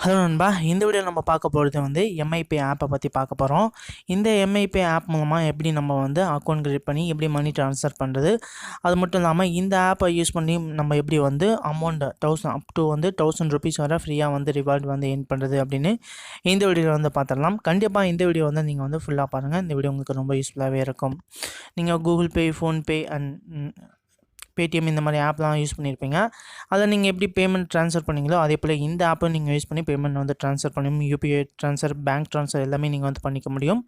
Hello நண்பா, இந்த வீடியோவில் நம்ம பார்க்க போகிறது வந்து எம்ஐபே ஆப்பை பற்றி பார்க்க போகிறோம். இந்த எம்ஐபே ஆப் மூலமாக எப்படி நம்ம வந்து அக்கௌண்ட் கிரியேட் பண்ணி எப்படி மணி ட்ரான்ஸ்ஃபர் பண்ணுறது, அது மட்டும் இல்லாமல் இந்த ஆப்பை யூஸ் பண்ணி நம்ம எப்படி வந்து அமௌண்ட் அப் டு வந்து 1000 ருபீஸ் வரை ஃப்ரீயாக வந்து ரிவார்டு வந்து எர்ன் பண்ணுறது அப்படின்னு இந்த வீடியோவில் வந்து பார்த்துடலாம். கண்டிப்பாக இந்த வீடியோ வந்து நீங்கள் வந்து ஃபுல்லாக பாருங்கள். இந்த வீடியோ உங்களுக்கு ரொம்ப யூஸ்ஃபுல்லாகவே இருக்கும். நீங்கள் Google Pay, PhonePe and Paytm இந்த மாதிரி ஆப்லாம் யூஸ் பண்ணியிருப்பீங்க. அதில் நீங்கள் எப்படி பேமெண்ட் ட்ரான்ஸ்ஃபர் பண்ணீங்களோ அதே போல் இந்த ஆப்பை நீங்கள் யூஸ் பண்ணி பேமெண்ட் வந்து ட்ரான்ஸ்ஃபர் பண்ணி யூபிஐ ட்ரான்ஸ்ஃபர், பேங்க் ட்ரான்ஸ்ஃபர் எல்லாமே நீங்கள் வந்து பண்ணிக்க முடியும்.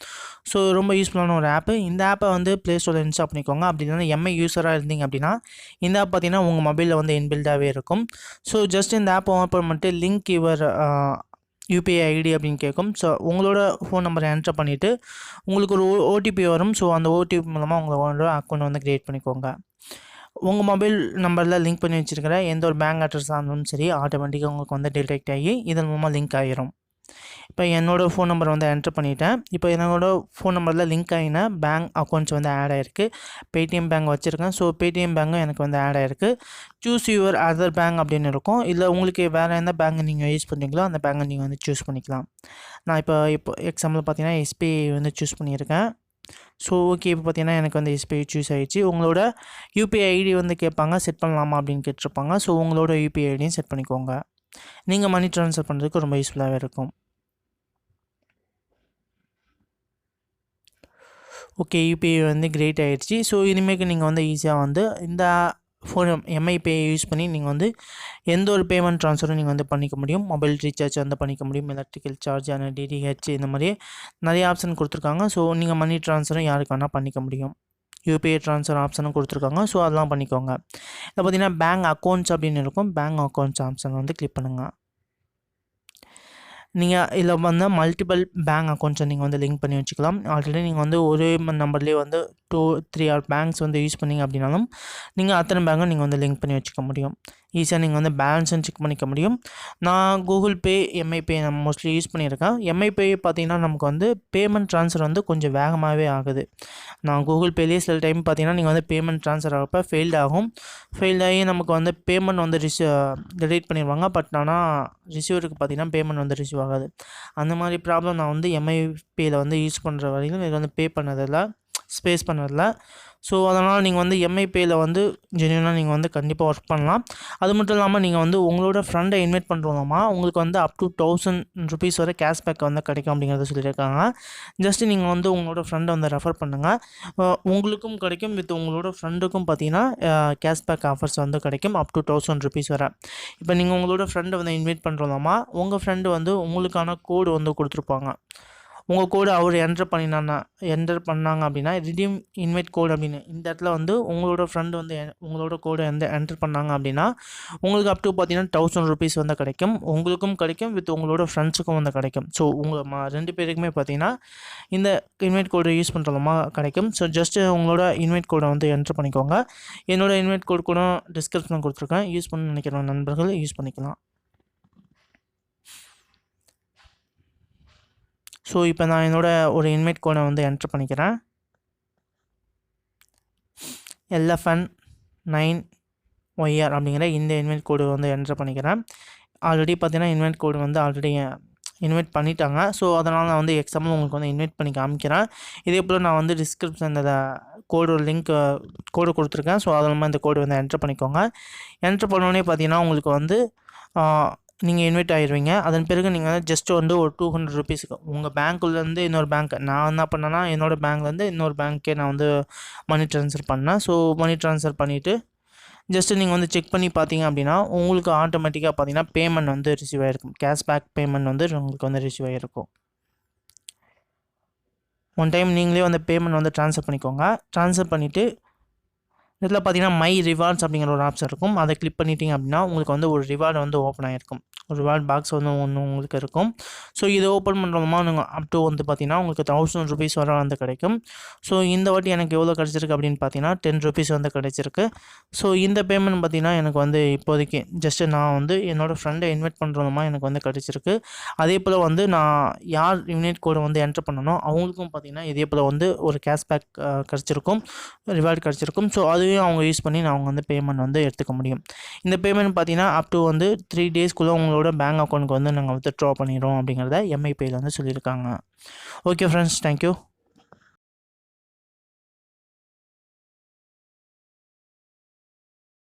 ஸோ ரொம்ப யூஸ்ஃபுல்லான ஒரு ஆப்பு. இந்த ஆப்பை வந்து ப்ளே ஸ்டோரில் இன்ஸ்டால் பண்ணிக்கோங்க. அப்படி இல்லைனா எம்ஐ யூஸராக இருந்தீங்க அப்படின்னா இந்த ஆப் பார்த்தீங்கன்னா உங்கள் மொபைலில் வந்து இன்பில்டாகவே இருக்கும். ஸோ ஜஸ்ட் இந்த ஆப்பை ஓப்பன் பண்ணிட்டு லிங்க் யுவர் யூபிஐ ஐடி அப்படின்னு கேட்கும். ஸோ உங்களோட ஃபோன் நம்பரை என்டர் பண்ணிவிட்டு உங்களுக்கு ஒரு ஓடிபி வரும். ஸோ அந்த ஓடிபி மூலமாக உங்களோட அக்கௌண்ட் வந்து க்ரியேட் பண்ணிக்கோங்க. உங்கள் மொபைல் நம்பரில் லிங்க் பண்ணி வச்சுருக்கிற எந்த ஒரு பேங்க் அட்ரஸாக இருந்தாலும் சரி, ஆட்டோமேட்டிக்காக உங்களுக்கு வந்து டிடெக்ட் ஆகி இதன் மூலமாக லிங்க் ஆகிரும். இப்போ என்னோடய ஃபோன் நம்பர் வந்து என்டர் பண்ணிவிட்டேன். இப்போ என்னோடய ஃபோன் நம்பரில் லிங்க் ஆகின பேங்க் அக்கௌண்ட்ஸ் வந்து ஆட் ஆகிருக்கு. பேடிஎம் பேங்க் வச்சுருக்கேன். ஸோ பேடிஎம் பேங்கும் எனக்கு வந்து ஆட் ஆகிருக்கு. சூஸ் யுவர் அதர் பேங்க் அப்படின்னு இருக்கும். இல்லை உங்களுக்கு வேறு எந்த பேங்க் நீங்கள் யூஸ் பண்ணுறீங்களோ அந்த பேங்கை நீங்கள் வந்து சூஸ் பண்ணிக்கலாம். நான் இப்போ எக்ஸாம்பிள் பார்த்தீங்கன்னா எஸ்பிஐ வந்து சூஸ் பண்ணியிருக்கேன். ஸோ ஓகே, இப்போ பார்த்தீங்கன்னா எனக்கு வந்து எஸ்பிஐ சூஸ் ஆகிடுச்சு. உங்களோட யூபிஐ ஐடி வந்து கேட்பாங்க, செட் பண்ணலாமா அப்படின்னு கேட்டிருப்பாங்க. ஸோ உங்களோட யூபிஐ ஐடியும் செட் பண்ணிக்கோங்க. நீங்கள் மணி ட்ரான்ஸ்ஃபர் பண்ணுறதுக்கு ரொம்ப யூஸ்ஃபுல்லாகவே இருக்கும். ஓகே, யூபிஐ வந்து கிரியேட் ஆகிடுச்சு. ஸோ இனிமேல் நீங்கள் வந்து ஈஸியாக வந்து இந்த ஃபோன் எம்ஐபே யூஸ் பண்ணி நீங்கள் வந்து எந்த ஒரு பேமெண்ட் ட்ரான்ஸ்ஃபரும் நீங்கள் வந்து பண்ணிக்க முடியும். மொபைல் ரீசார்ஜ் வந்து பண்ணிக்க முடியும், எலக்ட்ரிக்கல் சார்ஜ் அண்ட் டிடிஹெச் இந்த மாதிரி நிறைய ஆப்ஷன் கொடுத்துருக்காங்க. ஸோ நீங்கள் மணி ட்ரான்ஸ்ஃபரும் யாருக்கு வேணால் பண்ணிக்க முடியும். யூபிஐ ட்ரான்ஸ்ஃபர் ஆப்ஷனும் கொடுத்துருக்காங்க. ஸோ அதெல்லாம் பண்ணிக்கோங்க. இதில் பார்த்தீங்கன்னா பேங்க் அக்கௌண்ட்ஸ் அப்படின்னு இருக்கும். பேங்க் அக்கௌண்ட்ஸ் ஆப்ஷன் வந்து கிளிக் பண்ணுங்கள். நீங்கள் இதில் வந்து மல்டிபிள் பேங்க் அக்கௌண்ட்ஸை நீங்கள் வந்து லிங்க் பண்ணி வச்சுக்கலாம். ஆல்ரெடி நீங்கள் வந்து ஒரே நம்பர்லேயே வந்து 2-3 பேங்க்ஸ் வந்து யூஸ் பண்ணிங்க அப்படின்னாலும் நீங்கள் அத்தனை பேங்கும் நீங்கள் வந்து லிங்க் பண்ணி வச்சுக்க முடியும். ஈஸியாக நீங்கள் வந்து பேலன்ஸும் செக் பண்ணிக்க முடியும். நான் கூகுள் பே, எம்ஐபே நான் மோஸ்ட்லி யூஸ் பண்ணியிருக்கேன். எம்ஐபே பார்த்தீங்கன்னா நமக்கு வந்து பேமெண்ட் ட்ரான்ஸ்ஃபர் வந்து கொஞ்சம் வேகமாகவே ஆகுது. நான் கூகுள் பேலேயே சில டைம் பார்த்தீங்கன்னா நீங்கள் வந்து பேமெண்ட் ட்ரான்ஸ்ஃபர் ஆகிறப்ப ஃபெயில்ட் ஆகும். ஃபெயில்ட் ஆகி நமக்கு வந்து பேமெண்ட் வந்து டெலீட் பண்ணிடுவாங்க. பட் ஆனால் ரிசீவருக்கு பார்த்தீங்கன்னா பேமெண்ட் வந்து ரிசீவ் ஆகாது. அந்த மாதிரி ப்ராப்ளம் நான் வந்து எம்ஐபியில் வந்து யூஸ் பண்ணுற வரைக்கும் இது வந்து பே பண்ணதில்லை, ஸ்பேஸ் பண்ணதில்ல. ஸோ அதனால் நீங்கள் வந்து எம்ஐபியில் வந்து ஜென்யூனாக நீங்கள் வந்து கண்டிப்பாக ஒர்க் பண்ணலாம். அது மட்டும் இல்லாமல் நீங்கள் வந்து உங்களோட ஃப்ரெண்டை இன்வைட் பண்ணுறோமா உங்களுக்கு வந்து அப் டு 1000 ருபீஸ் வரை கேஷ்பேக் வந்து கிடைக்கும் அப்படிங்கிறத சொல்லியிருக்காங்க. ஜஸ்ட்டு நீங்கள் வந்து உங்களோட ஃப்ரெண்டை வந்து ரெஃபர் பண்ணுங்கள். உங்களுக்கும் கிடைக்கும், வித் உங்களோட ஃப்ரெண்டுக்கும் பார்த்தீங்கன்னா கேஷ்பேக் ஆஃபர்ஸ் வந்து கிடைக்கும் அப் டு 1000 ருபீஸ் வரை. இப்போ நீங்கள் உங்களோட ஃப்ரெண்டை வந்து இன்வைட் பண்ணுறோமா உங்கள் ஃப்ரெண்டு வந்து உங்களுக்கான கோடு வந்து கொடுத்துருப்பாங்க. உங்கள் கோடு அவர் என்டர் பண்ணாங்க அப்படின்னா ரிடீம் இன்வைட் கோடு அப்படின்னு இந்த இடத்துல வந்து உங்களோட ஃப்ரெண்டு வந்து உங்களோட கோடு என்டர் பண்ணாங்க அப்படின்னா உங்களுக்கு அப் டு பார்த்தீங்கன்னா 1000 ருபீஸ் வந்து கிடைக்கும். உங்களுக்கும் கிடைக்கும், வித் உங்களோட ஃப்ரெண்ட்ஸுக்கும் வந்து கிடைக்கும். ஸோ உங்கள் 2 பேருக்குமே பார்த்தீங்கன்னா இந்த இன்வைட் கோடு யூஸ் பண்ணுறதுமா கிடைக்கும். ஸோ ஜஸ்ட்டு உங்களோட இன்வைட் கோடை வந்து என்டர் பண்ணிக்கோங்க. என்னோடய இன்வைட் கோடு கூட டிஸ்கிரிப்ஷனில் கொடுத்துருக்கேன். யூஸ் பண்ண நினைக்கிற நண்பர்கள் யூஸ் பண்ணிக்கலாம். ஸோ இப்போ நான் என்னோடய ஒரு இன்வைட் கோடை வந்து என்டர் பண்ணிக்கிறேன். LFN9YR அப்படிங்கிற இந்த இன்வைட் கோடு வந்து என்டர் பண்ணிக்கிறேன். ஆல்ரெடி பார்த்தீங்கன்னா இன்வைட் கோடு வந்து ஆல்ரெடி இன்வைட் பண்ணிட்டாங்க. ஸோ அதனால் நான் வந்து எக்ஸாம்பிள் உங்களுக்கு வந்து இன்வைட் பண்ணி காமிக்கிறேன். இதே போல் நான் வந்து டிஸ்கிரிப்ஷனில் கோடு லிங்க் கோடு கொடுத்துருக்கேன். ஸோ அது மூலமாக இந்த கோடு வந்து என்டர் பண்ணிக்கோங்க. என்டர் பண்ணோடனே பார்த்தீங்கன்னா உங்களுக்கு வந்து நீங்கள் இன்வைட் ஆகிடுவீங்க. அதன் பிறகு நீங்கள் வந்து ஜஸ்ட்டு வந்து ஒரு 200 ருபீஸுக்கு உங்கள் பேங்க்குள்ளேருந்து இன்னொரு பேங்க்கு நான் என்ன பண்ணேன்னா என்னோடய பேங்க்லேருந்து இன்னொரு பேங்க்கே நான் வந்து மணி ட்ரான்ஸ்ஃபர் பண்ணேன். ஸோ மணி ட்ரான்ஸ்ஃபர் பண்ணிவிட்டு ஜஸ்ட்டு நீங்கள் வந்து செக் பண்ணி பார்த்தீங்க அப்படின்னா உங்களுக்கு ஆட்டோமேட்டிக்காக பார்த்தீங்கன்னா பேமெண்ட் வந்து ரிசீவ் ஆகிருக்கும். கேஷ்பேக் பேமெண்ட் வந்து உங்களுக்கு வந்து ரிசீவ் ஆகிருக்கும். ஒன் டைம் நீங்களே வந்து பேமெண்ட் வந்து ட்ரான்ஸ்ஃபர் பண்ணிக்கோங்க. ட்ரான்ஸ்ஃபர் பண்ணிவிட்டு இதில் பார்த்தீங்கன்னா மை ரிவார்ட்ஸ் அப்படிங்கிற ஒரு ஆப்ஷன் இருக்கும். அதை கிளிக் பண்ணிட்டீங்க அப்படின்னா உங்களுக்கு வந்து ஒரு ரிவார்டு வந்து ஓப்பன் ஆகிருக்கும். ஒரு ரிவார்ட் பாக்ஸ் வந்து ஒன்று உங்களுக்கு இருக்கும். ஸோ இதை ஓப்பன் பண்ணுறோமா நீங்கள் அப் டு வந்து பார்த்தீங்கன்னா உங்களுக்கு 1000 ருபீஸ் வரை வந்து கிடைக்கும். ஸோ இந்த வாட்டி எனக்கு எவ்வளோ கிடச்சிருக்கு அப்படின்னு பார்த்தீங்கன்னா 10 ருபீஸ் வந்து கிடச்சிருக்கு. ஸோ இந்த பேமெண்ட் பார்த்தீங்கன்னா எனக்கு வந்து இப்போதைக்கு ஜஸ்ட்டு நான் வந்து என்னோடய ஃப்ரெண்டை இன்வைட் பண்ணுறோமா எனக்கு வந்து கிடச்சிருக்கு. அதே போல் வந்து நான் யார் இன்வைட் கோடை வந்து என்டர் பண்ணணும் அவங்களுக்கும் பார்த்தீங்கன்னா இதே போல் வந்து ஒரு கேஷ்பேக் கிடச்சிருக்கும், ரிவார்டு கிடச்சிருக்கும். ஸோ அதுவே டூலையும் அவங்க யூஸ் பண்ணி அவங்க வந்து பேமெண்ட் வந்து எடுத்துக்க முடியும். இந்த பேமெண்ட் பார்த்தீங்கன்னா அப் டு வந்து 3 டேஸ்க்குள்ளே உங்களோட பேங்க் அக்கௌண்ட்க்கு வந்து நாங்கள் வித்ட்ரா பண்ணிடுறோம் அப்படிங்கிறத எம்ஐ பேயில் வந்து சொல்லியிருக்காங்க. Okay friends, thank you.